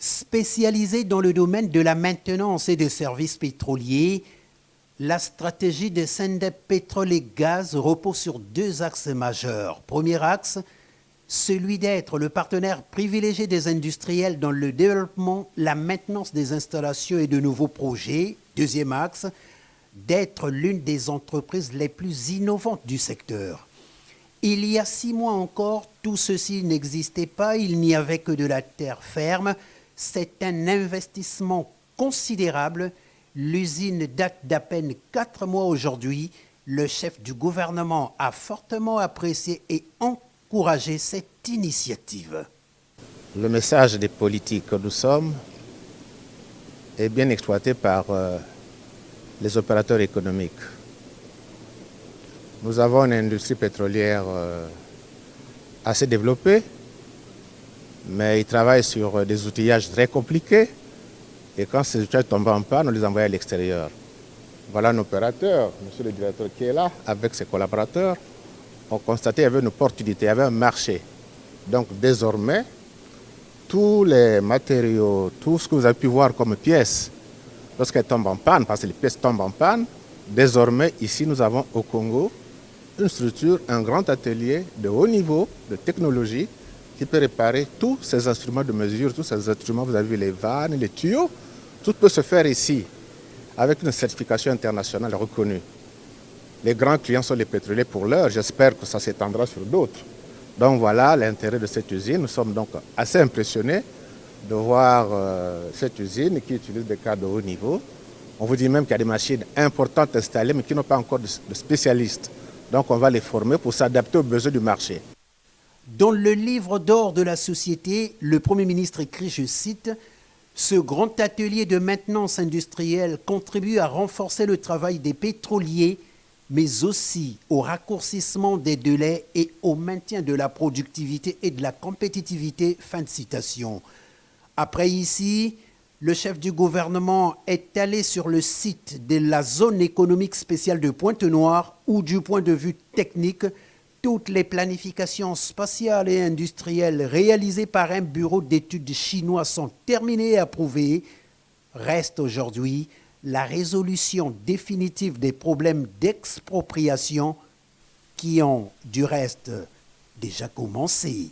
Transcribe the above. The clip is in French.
Spécialisée dans le domaine de la maintenance et des services pétroliers, la stratégie de Sendep Pétrole et Gaz repose sur deux axes majeurs. Premier axe, celui d'être le partenaire privilégié des industriels dans le développement, la maintenance des installations et de nouveaux projets. Deuxième axe, d'être l'une des entreprises les plus innovantes du secteur. Il y a 6 mois encore, tout ceci n'existait pas, il n'y avait que de la terre ferme. C'est un investissement considérable. L'usine date d'à peine 4 mois aujourd'hui. Le chef du gouvernement a fortement apprécié et encouragé cette initiative. Le message des politiques que nous sommes est bien exploité par les opérateurs économiques. Nous avons une industrie pétrolière assez développée, mais ils travaillent sur des outillages très compliqués. Et quand ces outillages tombent en panne, on les envoie à l'extérieur. Voilà un opérateur, monsieur le directeur qui est là, avec ses collaborateurs, ont constaté qu'il y avait une opportunité, il y avait un marché. Donc désormais, tous les matériaux, tout ce que vous avez pu voir comme pièces, lorsqu'elles tombent en panne, parce que les pièces tombent en panne, désormais ici nous avons au Congo une structure, un grand atelier de haut niveau de technologie qui peut réparer tous ces instruments de mesure, tous ces instruments, vous avez vu les vannes, les tuyaux, tout peut se faire ici avec une certification internationale reconnue. Les grands clients sont les pétroliers pour l'heure, j'espère que ça s'étendra sur d'autres. Donc voilà l'intérêt de cette usine, nous sommes donc assez impressionnés de voir cette usine qui utilise des cas de haut niveau. On vous dit même qu'il y a des machines importantes installées mais qui n'ont pas encore de spécialistes. Donc on va les former pour s'adapter aux besoins du marché. Dans le livre d'or de la société, le Premier ministre écrit, je cite, « Ce grand atelier de maintenance industrielle contribue à renforcer le travail des pétroliers, mais aussi au raccourcissement des délais et au maintien de la productivité et de la compétitivité. » Fin de citation. Après ici, le chef du gouvernement est allé sur le site de la zone économique spéciale de Pointe-Noire où, du point de vue technique, toutes les planifications spatiales et industrielles réalisées par un bureau d'études chinois sont terminées et approuvées. Reste aujourd'hui la résolution définitive des problèmes d'expropriation qui ont, du reste, déjà commencé.